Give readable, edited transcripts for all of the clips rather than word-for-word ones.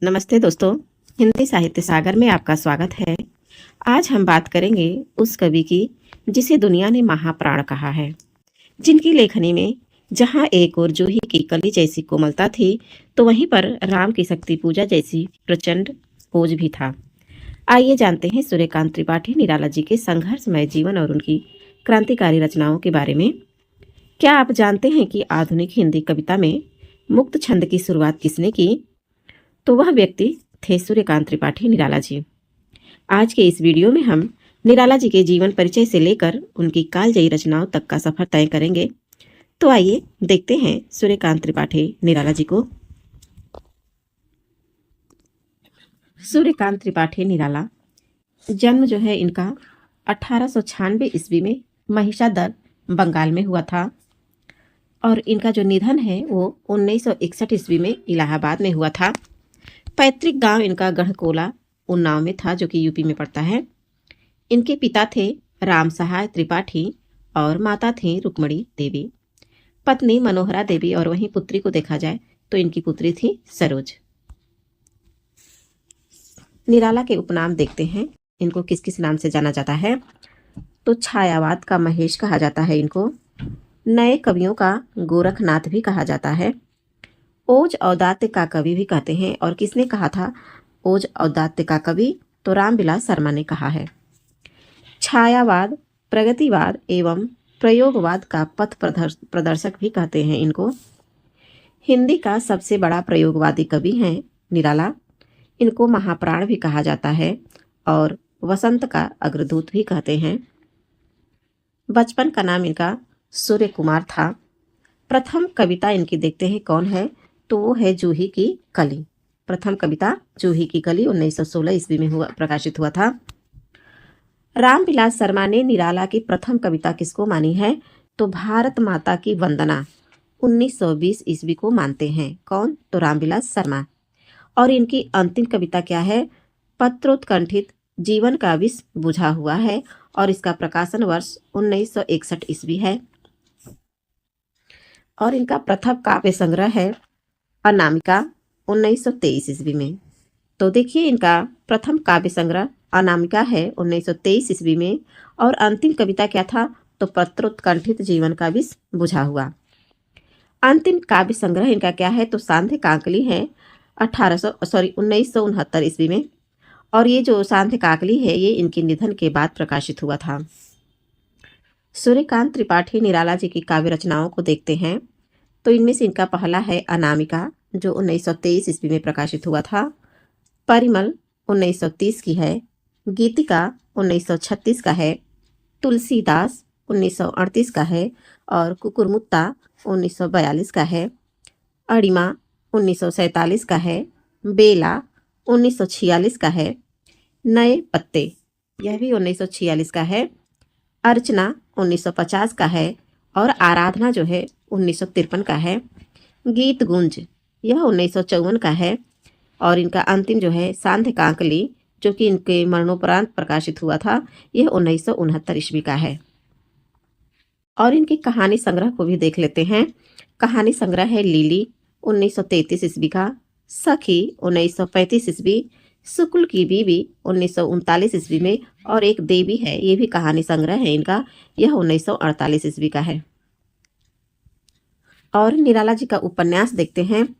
नमस्ते दोस्तों, हिंदी साहित्य सागर में आपका स्वागत है। आज हम बात करेंगे उस कवि की जिसे दुनिया ने महाप्राण कहा है, जिनकी लेखनी में जहाँ एक ओर जूही की कली जैसी कोमलता थी, तो वहीं पर राम की शक्ति पूजा जैसी प्रचंड ओज भी था। आइए जानते हैं सूर्यकांत त्रिपाठी निराला जी के संघर्षमय जीवन और उनकी क्रांतिकारी रचनाओं के बारे में। क्या आप जानते हैं कि आधुनिक हिंदी कविता में मुक्त छंद की शुरुआत किसने की? तो वह व्यक्ति थे सूर्यकांत त्रिपाठी निराला जी। आज के इस वीडियो में हम निराला जी के जीवन परिचय से लेकर उनकी कालजयी रचनाओं तक का सफर तय करेंगे। तो आइए देखते हैं सूर्यकांत त्रिपाठी निराला जी को। सूर्यकांत त्रिपाठी निराला जन्म जो है इनका 1896 ईस्वी में महिषादल बंगाल में हुआ था और इनका जो निधन है वो 1961 ईस्वी में इलाहाबाद में हुआ था। पैतृक गांव इनका गढ़कोला उन्नाव में था, जो कि यूपी में पड़ता है। इनके पिता थे राम सहाय त्रिपाठी और माता थी रुक्मणी देवी, पत्नी मनोहरा देवी, और वहीं पुत्री को देखा जाए तो इनकी पुत्री थी सरोज। निराला के उपनाम देखते हैं, इनको किस किस नाम से जाना जाता है। तो छायावाद का महेश कहा जाता है इनको, नए कवियों का गोरखनाथ भी कहा जाता है, ओज औदात्य का कवि भी कहते हैं। और किसने कहा था ओज औदात्य का कवि? तो रामविलास शर्मा ने कहा है। छायावाद, प्रगतिवाद एवं प्रयोगवाद का पथ प्रदर्शक भी कहते हैं इनको। हिंदी का सबसे बड़ा प्रयोगवादी कवि हैं निराला। इनको महाप्राण भी कहा जाता है और वसंत का अग्रदूत भी कहते हैं। बचपन का नाम इनका सूर्य कुमार था। प्रथम कविता इनकी देखते हैं कौन है, तो वो है जूही की कली। प्रथम कविता जूही की कली 1916 ईस्वी में प्रकाशित हुआ था। रामविलास शर्मा ने निराला की प्रथम कविता किसको मानी है? तो भारत माता की वंदना 1920 ईस्वी को मानते हैं। कौन? तो रामविलास शर्मा। और इनकी अंतिम कविता क्या है? पत्रोत्कंठित जीवन का विष बुझा हुआ है और इसका प्रकाशन वर्ष 1961 ईस्वी है। और इनका प्रथम काव्य संग्रह है अनामिका 1923 ईस्वी में। तो देखिए, इनका प्रथम काव्य संग्रह अनामिका है 1923 ईस्वी में। और अंतिम कविता क्या था? तो पत्रोत्कंठित जीवन का विष बुझा हुआ। अंतिम काव्य संग्रह इनका क्या है? तो सांध्य काकली है 1969 ईस्वी में। और ये जो सांध्य काकली है ये इनके निधन के बाद प्रकाशित हुआ था। सूर्यकांत त्रिपाठी निराला जी की काव्य रचनाओं को देखते हैं। तो इनमें से इनका पहला है अनामिका, जो 1923 ईस्वी में प्रकाशित हुआ था। परिमल 1930 की है। गीतिका 1936 का है। तुलसीदास 1938 का है। और कुकुरमुत्ता 1942 का है। अड़िमा 1947 का है। बेला 1946 का है। नए पत्ते यह भी 1946 का है। अर्चना 1950 का है। और आराधना जो है 1953 का है। गीत गुंज यह 1954 का है। और इनका अंतिम जो है सांध्य काकली, जो कि इनके मरणोपरांत प्रकाशित हुआ था, यह 1969 ईस्वी का है। और इनकी कहानी संग्रह को भी देख लेते हैं। कहानी संग्रह है लिली 1933 ईस्वी का, सखी 1935 ईस्वी, शुक्ल की बीवी 1939 ईस्वी में, और एक देवी है, ये भी कहानी संग्रह है इनका, यह 1948 ईस्वी का है। और निराला जी का उपन्यास देखते हैं।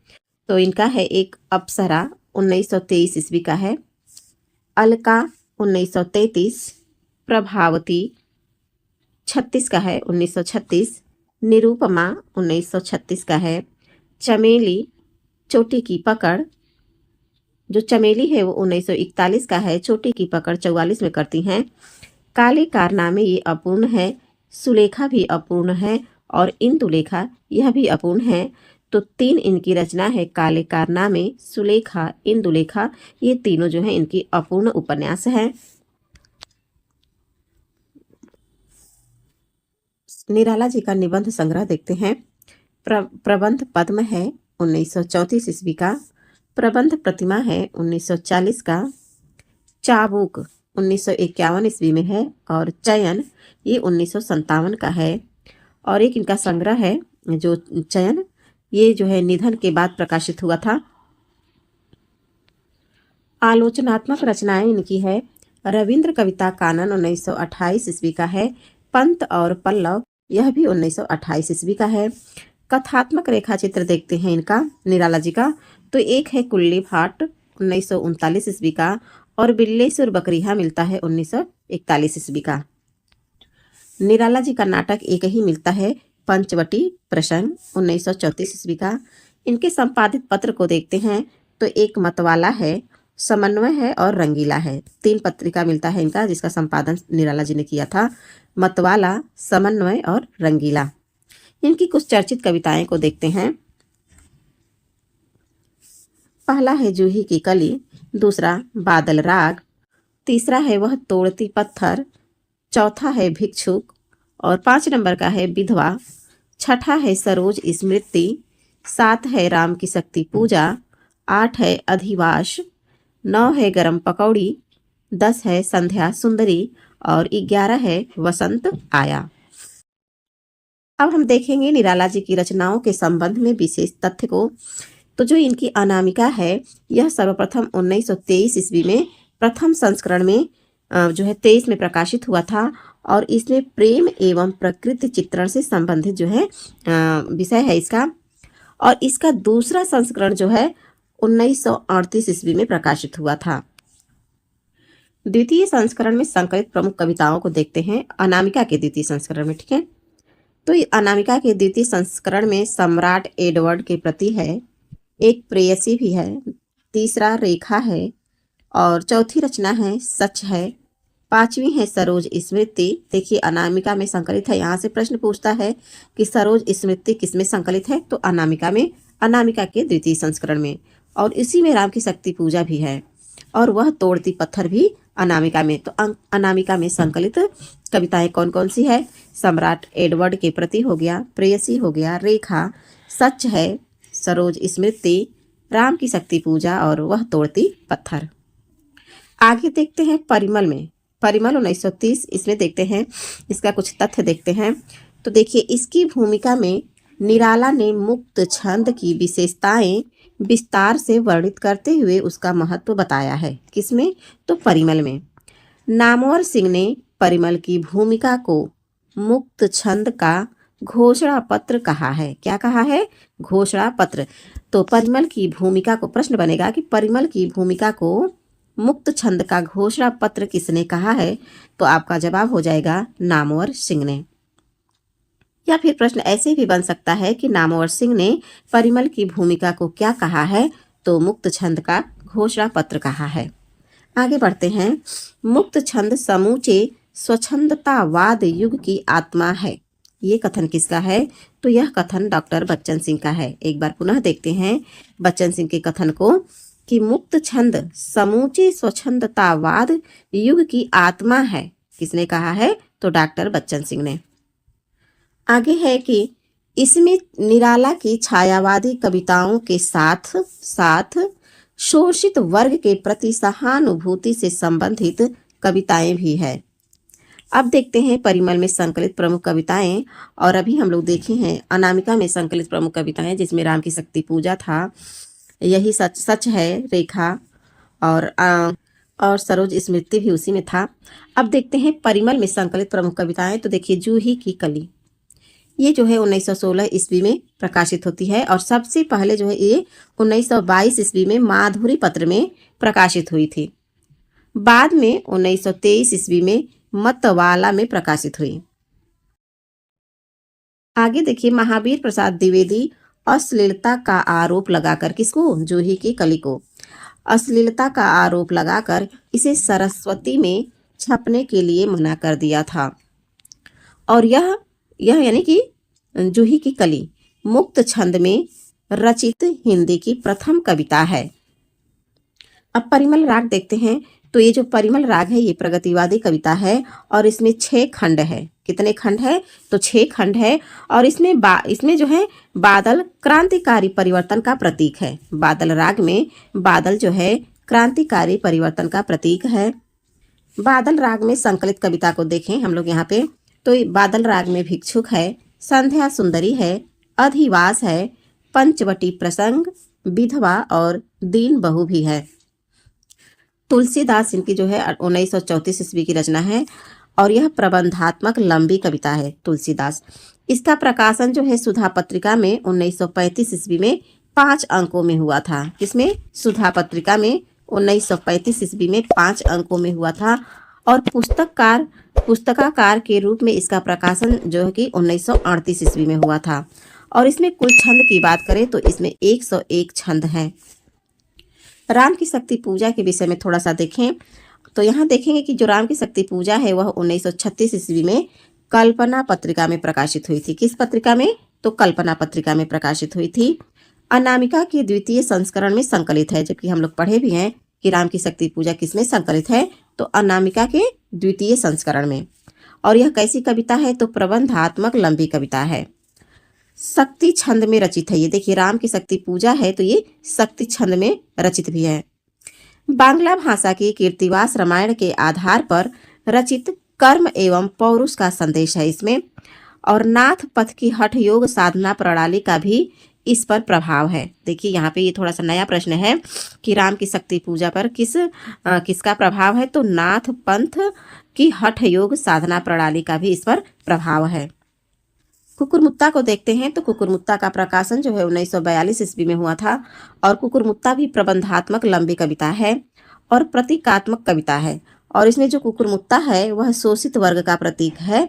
तो इनका है एक अप्सरा 1923 ईस्वी का है। अलका 1933, प्रभावती 36 का है 1936, निरूपमा 1936 का है। चमेली चोटी की पकड़, जो चमेली है वो 1941 का है। चोटी की पकड़ 44 में करती हैं। काले कारनामे ये अपूर्ण है। सुलेखा भी अपूर्ण है। और इंदुलेखा यह भी अपूर्ण है। तो तीन इनकी रचना है, काले कारनामे, सुलेखा, इंदुलेखा, ये तीनों जो है इनकी अपूर्ण उपन्यास है। निराला जी का निबंध संग्रह देखते हैं। प्रबंध पद्म है 1934 ईस्वी का। प्रबंध प्रतिमा है 1940 का। चाबुक 1951 ईस्वी में है। और चयन ये 1957 का है। और एक इनका संग्रह है जो चयन, ये जो है निधन के बाद प्रकाशित हुआ था। आलोचनात्मक रचनाएं इनकी है रविंद्र कविता कानन 1928 ईस्वी का है। पंत और पल्लव यह भी 1928 ईस्वी का है। कथात्मक रेखा चित्र देखते हैं इनका निराला जी का, तो एक है कुल्ली भाट 1939 ईस्वी का और बिल्लेसुर बकरिया मिलता है 1941 ईस्वी का। निराला जी का नाटक एक ही मिलता है पंचवटी प्रसंग 1934 ईस्वी का। इनके संपादित पत्र को देखते हैं तो एक मतवाला है, समन्वय है और रंगीला है। 3 पत्रिका मिलता है इनका जिसका संपादन निराला जी ने किया था, मतवाला, समन्वय और रंगीला। इनकी कुछ चर्चित कविताएं को देखते हैं। पहला है जूही की कली, दूसरा बादल राग, तीसरा है वह तोड़ती पत्थर, चौथा है भिक्षुक और 5 नंबर का है विधवा, छठा है सरोज स्मृति, 7 है राम की शक्ति पूजा, 8 है अधिवास, 9 है गरम पकौड़ी, 10 है संध्या सुंदरी और 11 है वसंत आया। अब हम देखेंगे निराला जी की रचनाओं के संबंध में विशेष तथ्य को। तो जो इनकी अनामिका है यह सर्वप्रथम 1923 ईस्वी में प्रथम संस्करण में जो है 23 में प्रकाशित हुआ था और इसमें प्रेम एवं प्रकृति चित्रण से संबंधित जो है विषय है इसका। और इसका दूसरा संस्करण जो है 1938 ईस्वी में प्रकाशित हुआ था। द्वितीय संस्करण में संकलित प्रमुख कविताओं को देखते हैं अनामिका के द्वितीय संस्करण में, ठीक है। तो अनामिका के द्वितीय संस्करण में सम्राट एडवर्ड के प्रति है, एक प्रेयसी भी है, तीसरा रेखा है और चौथी रचना है सच है, 5वीं है सरोज स्मृति। देखिए अनामिका में संकलित है, यहाँ से प्रश्न पूछता है कि सरोज स्मृति किसमें संकलित है, तो अनामिका में, अनामिका के द्वितीय संस्करण में। और इसी में राम की शक्ति पूजा भी है और वह तोड़ती पत्थर भी अनामिका में। तो अनामिका में संकलित कविताएं कौन कौन सी है, सम्राट एडवर्ड के प्रति हो गया, प्रेयसी हो गया, रेखा, सच है, सरोज स्मृति, राम की शक्ति पूजा और वह तोड़ती पत्थर। आगे देखते हैं परिमल में, परिमल 1930 इसमें देखते हैं, इसका कुछ तथ्य देखते हैं। तो देखिए इसकी भूमिका में निराला ने मुक्त छंद की विशेषताएं विस्तार से वर्णित करते हुए उसका महत्व बताया है। किसमें, तो परिमल में। नामवर सिंह ने परिमल की भूमिका को मुक्त छंद का घोषणा पत्र कहा है। क्या कहा है, घोषणा पत्र। तो परिमल की भूमिका को, प्रश्न बनेगा कि परिमल की भूमिका को मुक्त छंद का घोषणा पत्र किसने कहा है, तो आपका जवाब हो जाएगा नामवर सिंह ने। या फिर प्रश्न ऐसे भी बन सकता है कि नामवर सिंह ने परिमल की भूमिका को क्या कहा है, तो मुक्त छंद का घोषणा पत्र कहा है। आगे बढ़ते हैं। मुक्त छंद समूचे स्वच्छंदतावाद युग की आत्मा है। ये कथन किसका है, तो यह कथन डॉक्टर बच्चन सिंह का है। एक बार पुनः देखते हैं बच्चन सिंह के कथन को कि मुक्त छंद समूचे स्वच्छंदतावाद युग की आत्मा है। किसने कहा है, तो डॉक्टर बच्चन सिंह ने। आगे है कि इसमें निराला की छायावादी कविताओं के साथ साथ शोषित वर्ग के प्रति सहानुभूति से संबंधित कविताएं भी है। अब देखते हैं परिमल में संकलित प्रमुख कविताएं, और अभी हम लोग देखे हैं अनामिका में संकलित प्रमुख कविताएं जिसमें राम की शक्ति पूजा था, यही सच है, रेखा और सरोज स्मृति भी उसी में था। अब देखते हैं परिमल में संकलित प्रमुख कविताएं। तो देखिए जूही की कली, ये जो है 1916 ईस्वी में प्रकाशित होती है और सबसे पहले जो है ये 1922 ईस्वी में माधुरी पत्र में प्रकाशित हुई थी। बाद में 1923 ईस्वी में मतवाला में प्रकाशित हुई। आगे देखिए महावीर प्रसाद द्विवेदी अश्लीलता का आरोप लगाकर, किसको, जूही की कली को, अश्लीलता का आरोप लगाकर इसे सरस्वती में छपने के लिए मना कर दिया था। और यह यानी कि जूही की कली मुक्त छंद में रचित हिंदी की प्रथम कविता है। अब परिमल राग देखते हैं। तो ये जो परिमल राग है ये प्रगतिवादी कविता है और इसमें 6 खंड है। कितने खंड है, तो 6 खंड है। और इसमें जो है बादल क्रांतिकारी परिवर्तन का प्रतीक है। बादल राग में बादल जो है क्रांतिकारी परिवर्तन का प्रतीक है। बादल राग में संकलित कविता को देखें हम लोग यहाँ पे, तो बादल राग में भिक्षुक है, संध्या सुंदरी है, अधिवास है, पंचवटी प्रसंग, विधवा और दीन बहू भी है। तुलसीदास इनकी जो है 1934 ईस्वी की रचना है और यह प्रबंधात्मक लंबी कविता है तुलसीदास। इसका प्रकाशन जो है सुधा पत्रिका में 1935 ईस्वी में 5 अंकों में हुआ था। किसमें? सुधा पत्रिका में 1935 ईस्वी में 5 अंकों में हुआ था। और पुस्तकाकार के रूप में इसका प्रकाशन जो है कि 1938 ईस्वी में हुआ था। और इसमें कुल छंद की बात करें तो इसमें 101 छंद हैं। राम की शक्ति पूजा के विषय में थोड़ा सा देखें तो यहाँ देखेंगे कि जो राम की शक्ति पूजा है वह 1936 ईस्वी में कल्पना पत्रिका में प्रकाशित हुई थी। किस पत्रिका में? तो कल्पना पत्रिका में प्रकाशित हुई थी। अनामिका के द्वितीय संस्करण में संकलित है, जबकि हम लोग पढ़े भी हैं कि राम की शक्ति पूजा किसमें संकलित है? तो अनामिका के द्वितीय संस्करण में। और यह कैसी कविता है? तो प्रबंधात्मक लंबी कविता है, शक्ति छंद में रचित है। ये देखिए, राम की शक्ति पूजा है तो ये शक्ति छंद में रचित भी है। बांग्ला भाषा की कीर्तिवास रामायण के आधार पर रचित कर्म एवं पौरुष का संदेश है इसमें। और नाथ पथ की हठ योग साधना प्रणाली का भी इस पर प्रभाव है। देखिए यहाँ पे ये थोड़ा सा नया प्रश्न है कि राम की शक्ति पूजा पर किसका प्रभाव है? तो नाथ पंथ की हठ योग साधना प्रणाली का भी इस पर प्रभाव है। कुकुरमुत्ता को देखते हैं तो कुकुरमुत्ता का प्रकाशन जो है 1942 ईस्वी में हुआ था। और कुकुरमुत्ता भी प्रबंधात्मक लंबी कविता है और प्रतीकात्मक कविता है। और इसमें जो कुकुरमुत्ता है वह शोषित वर्ग का प्रतीक है।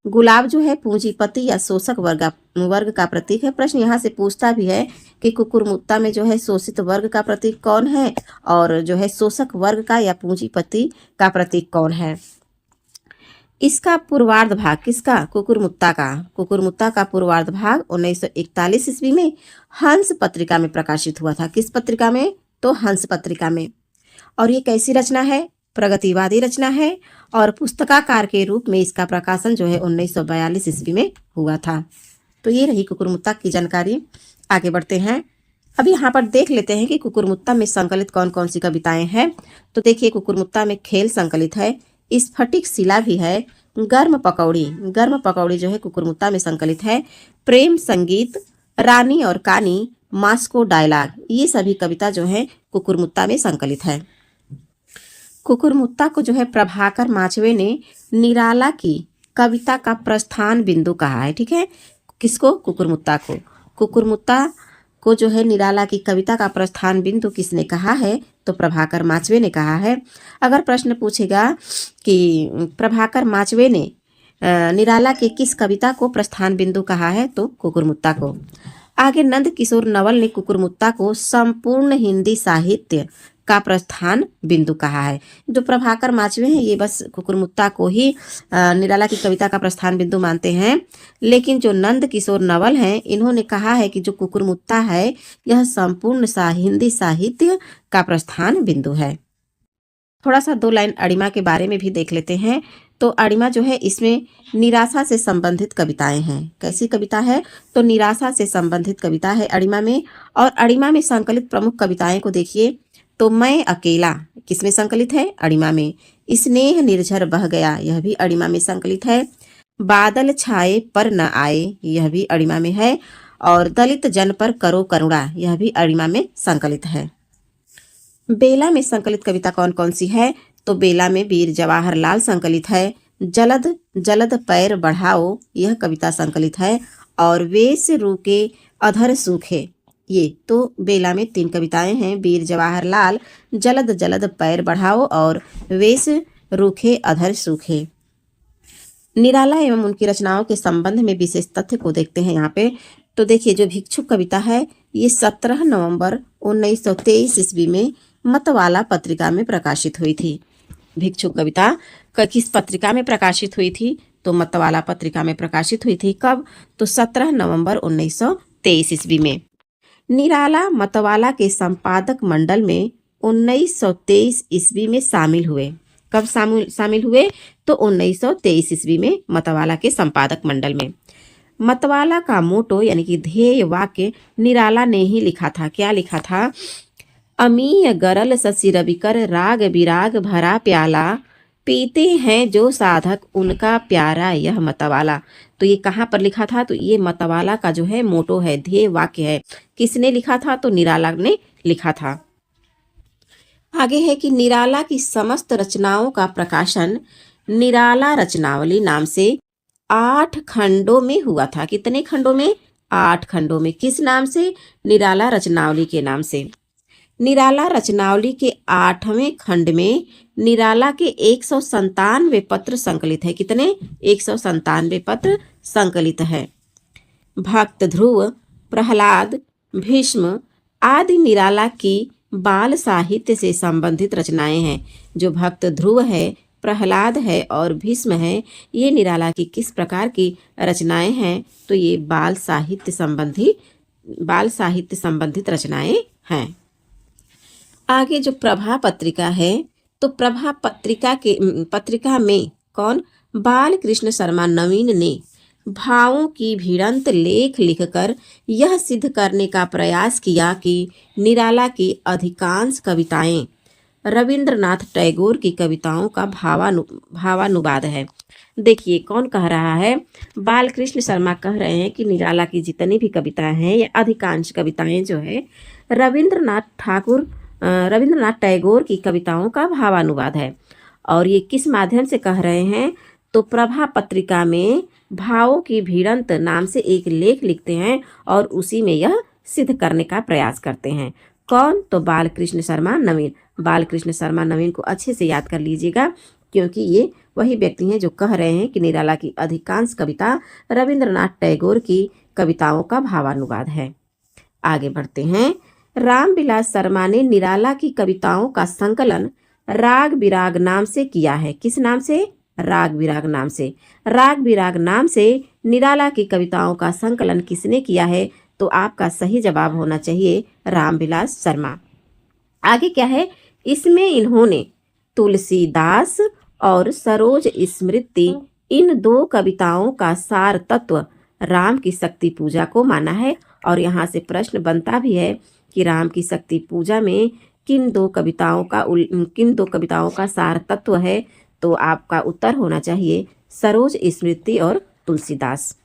गुलाब जो है पूंजीपति या शोषक वर्ग का प्रतीक है। प्रश्न यहाँ से पूछता भी है कि कुकुरमुत्ता में जो है शोषित वर्ग का प्रतीक कौन है और जो है शोषक वर्ग का या पूंजीपति का प्रतीक कौन है। इसका पूर्वार्ध भाग किसका? कुकुरमुत्ता का पूर्वार्ध भाग 1941 ईस्वी में हंस पत्रिका में प्रकाशित हुआ था। किस पत्रिका में? तो हंस पत्रिका में। और ये कैसी रचना है? प्रगतिवादी रचना है। और पुस्तकाकार के रूप में इसका प्रकाशन जो है 1942 ईस्वी में हुआ था। तो ये रही कुकुरमुत्ता की जानकारी। आगे बढ़ते हैं। अब यहाँ पर देख लेते हैं कि कुकुरमुत्ता में संकलित कौन कौन सी कविताएं हैं। तो देखिए, कुकुरमुत्ता में खेल संकलित है, स्फटिक शिला भी है, गर्म पकौड़ी जो है कुकुरमुत्ता में संकलित है, प्रेम संगीत, रानी और कानी, मास्को डायलॉग, ये सभी कविता जो है कुकुरमुत्ता में संकलित है। कुकुरमुत्ता को जो है प्रभाकर माचवे ने निराला की कविता का प्रस्थान बिंदु कहा है। ठीक है, किसको? कुकुरमुत्ता को। कुकुरमुत्ता को जो है निराला की कविता का प्रस्थान बिंदु किसने कहा है? तो प्रभाकर माचवे ने कहा है। अगर प्रश्न पूछेगा कि प्रभाकर माचवे ने निराला के किस कविता को प्रस्थान बिंदु कहा है? तो कुकुरमुत्ता को। आगे नंद किशोर नवल ने कुकुरमुत्ता को संपूर्ण हिंदी साहित्य का प्रस्थान बिंदु कहा है। जो प्रभाकर माचवे हैं ये बस कुकुरमुत्ता को ही निराला की कविता का प्रस्थान बिंदु मानते हैं, लेकिन जो नंद किशोर नवल हैं इन्होंने कहा है कि जो कुकुरमुत्ता है यह संपूर्ण हिंदी साहित्य का प्रस्थान बिंदु है। थोड़ा सा 2 लाइन अड़िमा के बारे में भी देख लेते हैं। तो अड़िमा जो है इसमें निराशा से संबंधित कविताएं हैं। कैसी कविता है? तो निराशा से संबंधित कविता है अड़िमा में। और अड़िमा में संकलित प्रमुख कविताएं को देखिए तो मैं अकेला किसमें संकलित है? अड़िमा में। स्नेह निर्झर बह गया, यह भी अड़िमा में संकलित है। बादल छाए पर न आए, यह भी अड़िमा में है। और दलित जन पर करो करुणा, यह भी अड़िमा में संकलित है। बेला में संकलित कविता कौन कौन सी है? तो बेला में वीर जवाहर लाल संकलित है। जलद जलद पैर बढ़ाओ, यह कविता संकलित है। और वेश रूके अधर सूखे, ये तो बेला में 3 कविताएं हैं। वीर जवाहर लाल, जलद जलद पैर बढ़ाओ और वेश रूखे अधर सूखे। निराला एवं उनकी रचनाओं के संबंध में विशेष तथ्य को देखते हैं यहाँ पे। तो देखिए, जो भिक्षुक कविता है ये 17 नवंबर 1923 ईस्वी में मतवाला पत्रिका में प्रकाशित हुई थी। भिक्षुक कविता किस पत्रिका में प्रकाशित हुई थी? तो मतवाला पत्रिका में प्रकाशित हुई थी। कब? तो 17 नवंबर 1923 ईस्वी में। निराला मतवाला के संपादक मंडल में 1923 ईस्वी में शामिल हुए। कब शामिल हुए? तो 1923 ईस्वी में मतवाला के संपादक मंडल में। मतवाला का मोटो यानी कि ध्येय वाक्य निराला ने ही लिखा था। क्या लिखा था? अमीय गरल शशि रविकर राग विराग भरा प्याला, पीते हैं जो साधक उनका प्यारा यह मतवाला। तो ये कहाँ पर लिखा था? तो ये मतवाला का जो है मोटो है, ध्येय वाक्य है। किसने लिखा था? तो निराला ने लिखा था। आगे है कि निराला की समस्त रचनाओं का प्रकाशन निराला रचनावली नाम से 8 खंडों में हुआ था। कितने खंडों में? 8 खंडों में। किस नाम से? निराला रचनावली के नाम से। निराला रचनावली के 8वें खंड में निराला के 197 पत्र संकलित है। कितने? 197 पत्र संकलित है। भक्त ध्रुव, प्रहलाद, भीष्म आदि निराला की बाल साहित्य से संबंधित रचनाएं हैं। जो भक्त ध्रुव है, प्रहलाद है और भीष्म है, ये निराला की किस प्रकार की रचनाएं हैं? तो ये बाल साहित्य संबंधित रचनाएं हैं। आगे जो प्रभा पत्रिका है, तो प्रभा पत्रिका में कौन? बाल कृष्ण शर्मा नवीन ने भावों की भिड़ंत लेख लिखकर यह सिद्ध करने का प्रयास किया कि निराला की अधिकांश कविताएं रविंद्रनाथ टैगोर की कविताओं का भावानुवाद है। देखिए कौन कह रहा है? बालकृष्ण शर्मा कह रहे हैं कि निराला की जितनी भी कविताएं हैं, या अधिकांश कविताएं जो है रविंद्रनाथ टैगोर की कविताओं का भावानुवाद है। और ये किस माध्यम से कह रहे हैं? तो प्रभा पत्रिका में भावों की भिड़ंत नाम से एक लेख लिखते हैं और उसी में यह सिद्ध करने का प्रयास करते हैं। कौन? तो बालकृष्ण शर्मा नवीन। बालकृष्ण शर्मा नवीन को अच्छे से याद कर लीजिएगा, क्योंकि ये वही व्यक्ति हैं जो कह रहे हैं कि निराला की अधिकांश कविता रविंद्रनाथ टैगोर की कविताओं का भावानुवाद है। आगे बढ़ते हैं। रामविलास शर्मा ने निराला की कविताओं का संकलन राग विराग नाम से किया है। किस नाम से? राग विराग नाम से। राग विराग नाम से निराला की कविताओं का संकलन किसने किया है? तो आपका सही जवाब होना चाहिए रामविलास शर्मा। आगे क्या है? इसमें इन्होंने तुलसीदास और सरोज स्मृति इन 2 कविताओं का सार तत्व राम की शक्ति पूजा को माना है। और यहाँ से प्रश्न बनता भी है कि राम की शक्ति पूजा में किन दो कविताओं का सार तत्व है? तो आपका उत्तर होना चाहिए सरोज स्मृति और तुलसीदास।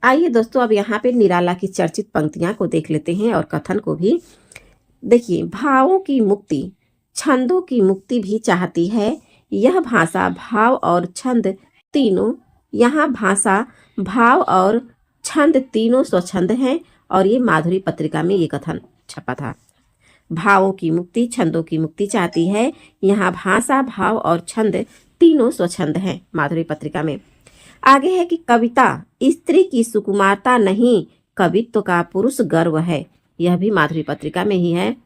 आइए दोस्तों, अब यहाँ पे निराला की चर्चित पंक्तियां को देख लेते हैं और कथन को भी। देखिए, भावों की मुक्ति छंदों की मुक्ति भी चाहती है। यह भाषा भाव और छंद तीनों, यहाँ भाषा भाव और छंद तीनों स्वच्छंद हैं। और ये माधुरी पत्रिका में ये कथन छपा था। भावों की मुक्ति छंदों की मुक्ति चाहती है। यहाँ भाषा भाव और छंद तीनों स्वच्छंद हैं, माधुरी पत्रिका में। आगे है कि कविता स्त्री की सुकुमारता नहीं, कवित्व का पुरुष गर्व है। यह भी माधुरी पत्रिका में ही है।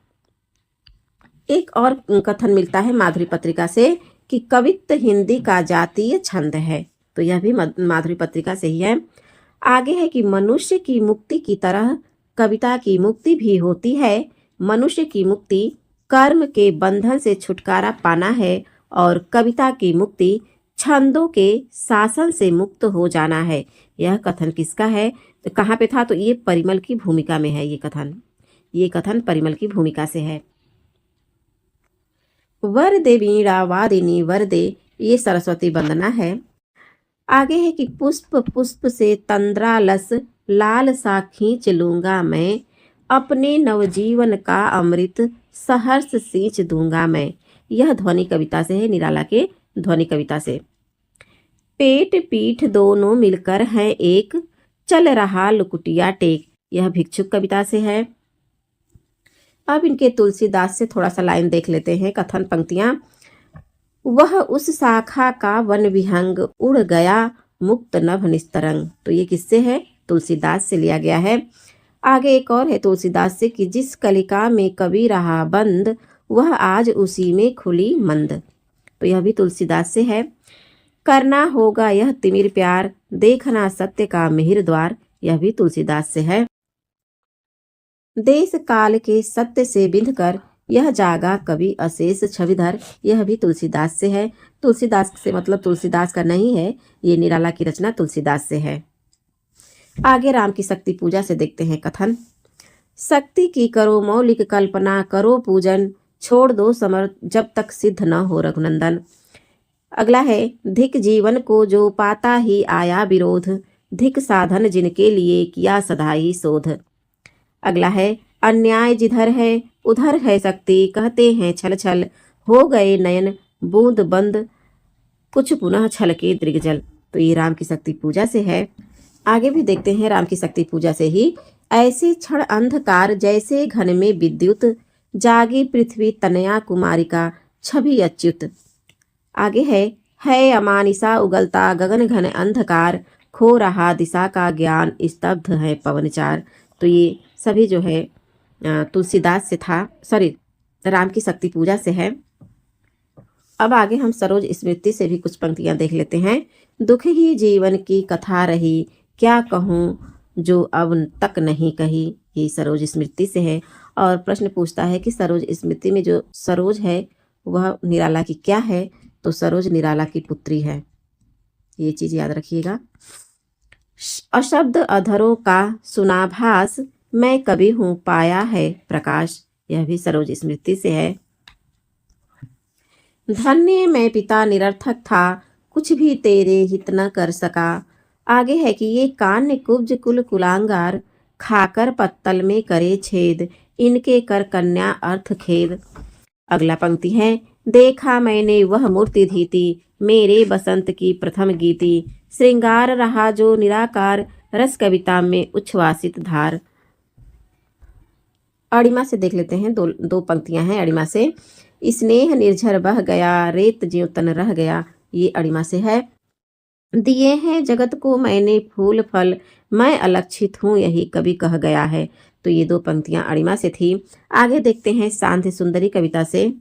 एक और कथन मिलता है माधुरी पत्रिका से कि कवित्व हिंदी का जातीय छंद है। तो यह भी माधुरी पत्रिका से ही है। आगे है कि मनुष्य की मुक्ति की तरह कविता की मुक्ति भी होती है। मनुष्य की मुक्ति कर्म के बंधन से छुटकारा पाना है और कविता की मुक्ति छंदों के शासन से मुक्त हो जाना है। यह कथन किसका है? तो कहाँ पे था? तो ये परिमल की भूमिका में है। ये कथन परिमल की भूमिका से है। वरदे वीणा वादिनी वरदे, ये सरस्वती वंदना है। आगे है कि पुष्प पुष्प से तंद्रालस लाल सा खींच लूंगा मैं, अपने नवजीवन का अमृत सहर्ष सींच दूंगा मैं। यह ध्वनि कविता से है, निराला के ध्वनि कविता से। पेट पीठ दोनों मिलकर हैं एक, चल रहा लुकुटिया टेक। यह भिक्षुक कविता से है। अब इनके तुलसीदास से थोड़ा सा लाइन देख लेते हैं, कथन पंक्तियां। वह उस शाखा का वन विहंग, उड़ गया मुक्त नभ निस्तरंग। तो ये किससे है? तुलसीदास से लिया गया है। आगे एक और है तुलसीदास से कि जिस कलिका में कवि रहा बंद, वह आज उसी में खुली मंद। तो यह भी तुलसीदास से है। करना होगा यह तिमिर प्यार, देखना सत्य का मिहिर द्वार। यह भी तुलसीदास से है। देश काल के सत्य से बिंधकर, यह जागा कवि अशेष छविधर। यह भी तुलसीदास से है। तुलसीदास से मतलब तुलसीदास का नहीं है, ये निराला की रचना तुलसीदास से है। आगे राम की शक्ति पूजा से देखते हैं कथन। शक्ति की करो मौलिक कल्पना, करो पूजन, छोड़ दो समर्थ जब तक सिद्ध न हो रघुनंदन। अगला है धिक जीवन को जो पाता ही आया विरोध, धिक साधन जिनके लिए किया सदा ही शोध। अगला है अन्याय जिधर है उधर है शक्ति, कहते हैं छल छल, हो गए नयन बूंद बंद, कुछ पुनः छलके दृग्जल। तो ये राम की शक्ति पूजा से है। आगे भी देखते हैं राम की शक्ति पूजा से ही। ऐसे क्षण अंधकार जैसे घन में विद्युत, जागी पृथ्वी तनया कुमारिका, छवि अच्युत। आगे है अमानिसा उगलता गगन घन अंधकार, खो रहा दिशा का ज्ञान, स्तब्ध है पवनचार। तो ये सभी जो है तुलसीदास से था, सॉरी राम की शक्ति पूजा से है। अब आगे हम सरोज स्मृति से भी कुछ पंक्तियां देख लेते हैं। दुख ही जीवन की कथा रही, क्या कहूँ जो अब तक नहीं कही। ये सरोज स्मृति से है और प्रश्न पूछता है कि सरोज स्मृति में जो सरोज है वह निराला की क्या है। तो सरोज निराला की पुत्री है, ये चीज याद रखिएगा। अशब्द अधरों का सुनाभास, मैं कभी हूँ पाया है प्रकाश। यह भी सरोज स्मृति से है। धन्य मैं पिता निरर्थक था, कुछ भी तेरे हित न कर सका। आगे है कि ये कान्य कुब्ज कुल कुलांगार, खाकर पत्तल में करे छेद, इनके कर कन्या अर्थ खेद। अगला पंक्ति है, देखा मैंने वह मूर्ति धीति, मेरे बसंत की प्रथम गीति, श्रृंगार रहा जो निराकार, रस कविता में उच्छ्वासित धार। अड़िमा से देख लेते हैं, दो पंक्तियां हैं अड़िमा से। स्नेह निर्झर बह गया, रेत ज्यों तन रह गया। ये अड़िमा से है। दिए हैं जगत को मैंने फूल फल, मैं अलक्षित हूँ यही कभी कह गया है। तो ये दो पंक्तियां अड़िमा से थी। आगे देखते हैं सांध्य सुंदरी कविता से।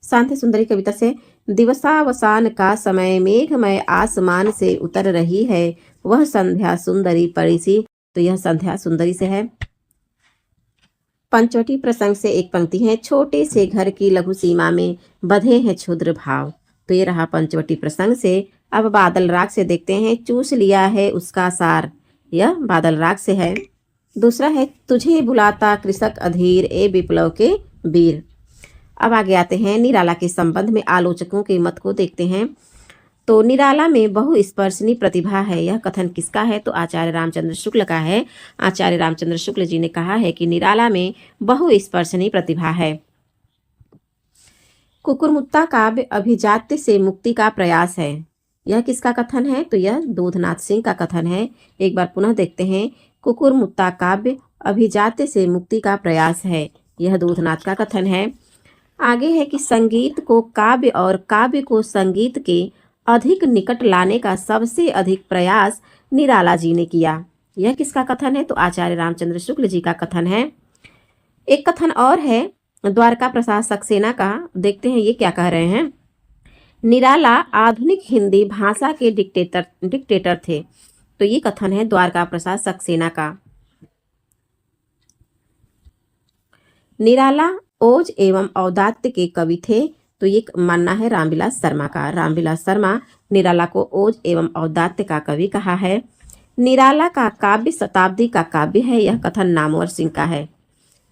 सांध्य सुंदरी कविता से, दिवसावसान का समय मेघमय आसमान से उतर रही है, वह संध्या सुंदरी परिसी। तो यह संध्या सुंदरी से है। पंचवटी प्रसंग से एक पंक्ति है, छोटे से घर की लघु सीमा में बधे हैं क्षुद्र भाव। तो ये रहा पंचवटी प्रसंग से। अब बादल राग से देखते हैं, चूस लिया है उसका सार। यह बादल राग से है। दूसरा है, तुझे बुलाता कृषक अधीर, ए विप्लव के वीर। अब आगे आते हैं निराला के संबंध में आलोचकों के मत को देखते हैं। तो निराला में बहुस्पर्शनी प्रतिभा है, यह कथन किसका है। तो आचार्य रामचंद्र शुक्ल का है। आचार्य रामचंद्र शुक्ल जी ने कहा है कि निराला में बहुस्पर्शनी प्रतिभा है। कुकुरमुत्ता काव्य अभिजात्य से मुक्ति का प्रयास है, यह किसका कथन है। तो यह दूधनाथ सिंह का कथन है। एक बार पुनः देखते हैं, कुकुरमुत्ता काव्य अभिजात्य से मुक्ति का प्रयास है, यह दूधनाथ का कथन है। आगे है कि संगीत को काव्य और काव्य को संगीत के अधिक निकट लाने का सबसे अधिक प्रयास निराला जी ने किया, यह किसका कथन है। तो आचार्य रामचंद्र शुक्ल जी का कथन है। एक कथन और है द्वारका प्रसाद सक्सेना का, देखते हैं ये क्या कह रहे हैं। निराला आधुनिक हिंदी भाषा के डिक्टेटर थे। तो ये कथन है द्वारका प्रसाद सक्सेना का। निराला ओज एवं औदात्य के कवि थे। तो ये मानना है रामविलास शर्मा का। रामविलास शर्मा निराला को ओज एवं औदात्य का कवि कहा है। निराला का काव्य शताब्दी का काव्य है, यह कथन नामवर सिंह का है।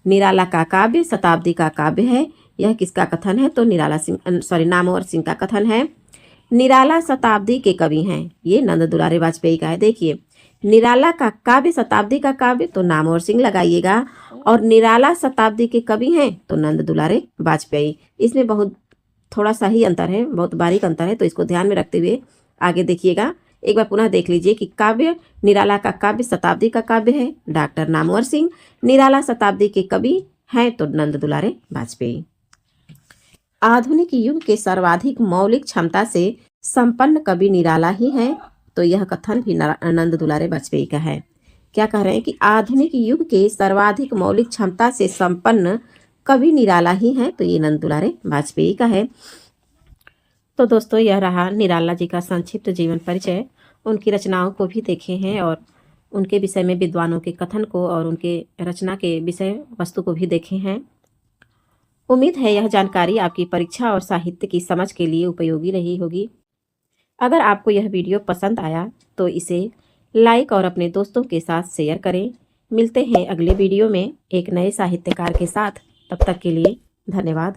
निराला का काव्य शताब्दी का काव्य है, यह किसका कथन है। तो नामवर सिंह का कथन है। निराला शताब्दी के कवि हैं, ये नंद दुलारे वाजपेयी का है। देखिए, निराला का काव्य शताब्दी का काव्य, तो नामवर सिंह लगाइएगा। और निराला शताब्दी के कवि हैं तो नंद दुलारे वाजपेयी। इसमें बहुत थोड़ा सा ही अंतर है, बहुत बारीक अंतर है, तो इसको ध्यान में रखते हुए आगे देखिएगा। एक बार पुनः देख लीजिए कि काव्य निराला का काव्य शताब्दी का काव्य है डॉक्टर नामवर सिंह, निराला शताब्दी के कवि हैं तो नंद दुलारे वाजपेयी। आधुनिक युग के सर्वाधिक मौलिक क्षमता से संपन्न कवि निराला ही है। तो यह कथन भी नंद दुलारे वाजपेयी का है। क्या कह रहे हैं कि आधुनिक युग के सर्वाधिक मौलिक क्षमता से संपन्न कवि निराला ही है। तो ये नंद दुलारे वाजपेयी का है। तो दोस्तों, यह रहा निराला जी का संक्षिप्त जीवन परिचय। उनकी रचनाओं को भी देखे हैं और उनके विषय में विद्वानों के कथन को और उनके रचना के विषय वस्तु को भी देखे हैं। उम्मीद है यह जानकारी आपकी परीक्षा और साहित्य की समझ के लिए उपयोगी रही होगी। अगर आपको यह वीडियो पसंद आया तो इसे लाइक और अपने दोस्तों के साथ शेयर करें। मिलते हैं अगले वीडियो में एक नए साहित्यकार के साथ। तब तक के लिए धन्यवाद।